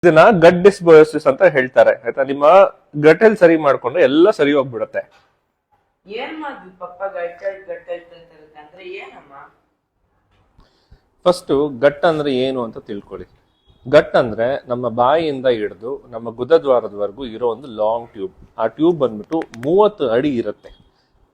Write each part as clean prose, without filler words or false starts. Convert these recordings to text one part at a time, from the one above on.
ಇದನ್ನ ಗಟ್ ಡಿಸ್ಬಯೋಸಿಸ್ ಅಂತ ಹೇಳ್ತಾರೆ ಆಯ್ತಾ. ನಿಮ್ಮ ಗಟೆಲ್ ಸರಿ ಮಾಡ್ಕೊಂಡು ಎಲ್ಲ ಸರಿ ಹೋಗ್ಬಿಡುತ್ತೆ. ಏನ್ ಮಾಡ್ವಿ ಪಪ್ಪ ಗಟ್ಟಲ್ ಅಂದ್ರೆ ಏನಮ್ಮ? ಫಸ್ಟ್ ಗಟ್ ಅಂದ್ರೆ ಏನು ಅಂತ ತಿಳ್ಕೊಳ್ಳಿ. ಗಟ್ ಅಂದ್ರೆ ನಮ್ಮ ಬಾಯಿಯಿಂದ ಹಿಡಿದು ನಮ್ಮ ಗುದದ್ವಾರದವರೆಗೂ ಇರೋ ಒಂದು ಲಾಂಗ್ ಟ್ಯೂಬ್. ಆ ಟ್ಯೂಬ್ ಬಂದ್ಬಿಟ್ಟು 30 ಅಡಿ ಇರುತ್ತೆ.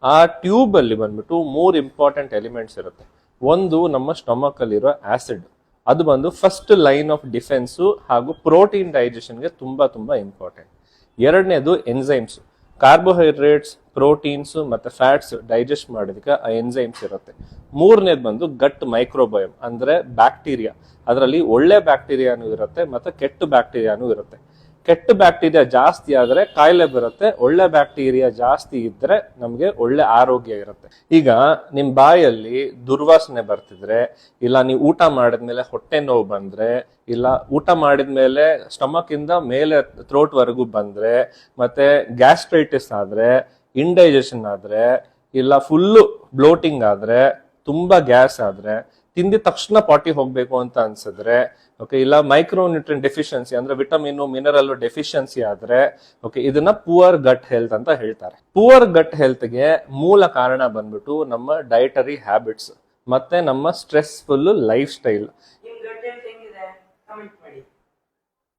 ಆ ಟ್ಯೂಬ್ ಅಲ್ಲಿ ಬಂದ್ಬಿಟ್ಟು 3 ಇಂಪಾರ್ಟೆಂಟ್ ಎಲಿಮೆಂಟ್ಸ್ ಇರುತ್ತೆ. ಒಂದು ನಮ್ಮ ಸ್ಟೊಮಕ್ ಅಲ್ಲಿರೋ ಆಸಿಡ್, ಅದು ಬಂದು ಫಸ್ಟ್ ಲೈನ್ ಆಫ್ ಡಿಫೆನ್ಸ್ ಹಾಗೂ ಪ್ರೋಟೀನ್ ಡೈಜೆಷನ್ಗೆ ತುಂಬಾ ತುಂಬಾ ಇಂಪಾರ್ಟೆಂಟ್. ಎರಡನೇದು ಎನ್ಸೈಮ್ಸ್, ಕಾರ್ಬೋಹೈಡ್ರೇಟ್ಸ್, ಪ್ರೋಟೀನ್ಸ್ ಮತ್ತೆ ಫ್ಯಾಟ್ಸ್ ಡೈಜೆಸ್ಟ್ ಮಾಡೋದಕ್ಕೆ ಆ ಎನ್ಸೈಮ್ಸ್ ಇರುತ್ತೆ. ಮೂರನೇದು ಬಂದು ಗಟ್ ಮೈಕ್ರೋಬಯೋಮ್ ಅಂದ್ರೆ ಬ್ಯಾಕ್ಟೀರಿಯಾ. ಅದರಲ್ಲಿ ಒಳ್ಳೆ ಬ್ಯಾಕ್ಟೀರಿಯಾನು ಇರುತ್ತೆ ಮತ್ತೆ ಕೆಟ್ಟ ಬ್ಯಾಕ್ಟೀರಿಯಾನು ಇರುತ್ತೆ. ಕೆಟ್ಟ ಬ್ಯಾಕ್ಟೀರಿಯಾ ಜಾಸ್ತಿ ಆದ್ರೆ ಕಾಯಿಲೆ ಬರುತ್ತೆ, ಒಳ್ಳೆ ಬ್ಯಾಕ್ಟೀರಿಯಾ ಜಾಸ್ತಿ ಇದ್ರೆ ನಮ್ಗೆ ಒಳ್ಳೆ ಆರೋಗ್ಯ ಇರುತ್ತೆ. ಈಗ ನಿಮ್ ಬಾಯಲ್ಲಿ ದುರ್ವಾಸನೆ ಬರ್ತಿದ್ರೆ, ಇಲ್ಲ ನೀವು ಊಟ ಮಾಡಿದ್ಮೇಲೆ ಹೊಟ್ಟೆ ನೋವು ಬಂದ್ರೆ, ಇಲ್ಲ ಊಟ ಮಾಡಿದ್ಮೇಲೆ ಸ್ಟಮಕ್ ಇಂದ ಮೇಲೆ ಥ್ರೋಟ್ ವರೆಗೂ ಬಂದ್ರೆ, ಮತ್ತೆ ಗ್ಯಾಸ್ಟ್ರೈಟಿಸ್ ಆದ್ರೆ, ಇಂಡೈಜೆಷನ್ ಆದ್ರೆ, ಇಲ್ಲ ಫುಲ್ಲು ಬ್ಲೋಟಿಂಗ್ ಆದ್ರೆ, ತುಂಬಾ ಗ್ಯಾಸ್ ಆದ್ರೆ, ತಿಂದಿದ ತಕ್ಷಣ ಪಾಟಿ ಹೋಗ್ಬೇಕು ಅಂತ ಅನ್ಸಿದ್ರೆ, ಓಕೆ, ಇಲ್ಲ ಮೈಕ್ರೋನ್ಯೂಟ್ರಿಯನ್ ಡೆಫಿಷಿಯನ್ಸಿ ಅಂದ್ರೆ ವಿಟಮಿನ್ ಮಿನರಲ್ ಡೆಫಿಷಿಯನ್ಸಿ ಆದ್ರೆ, ಓಕೆ, ಇದನ್ನ ಪುವರ್ ಗಟ್ ಹೆಲ್ತ್ ಅಂತ ಹೇಳ್ತಾರೆ. ಪುವರ್ ಗಟ್ ಹೆಲ್ತ್ಗೆ ಮೂಲ ಕಾರಣ ಬಂದ್ಬಿಟ್ಟು ನಮ್ಮ ಡಯಟರಿ ಹ್ಯಾಬಿಟ್ಸ್ ಮತ್ತೆ ನಮ್ಮ ಸ್ಟ್ರೆಸ್ಫುಲ್ ಲೈಫ್ ಸ್ಟೈಲ್.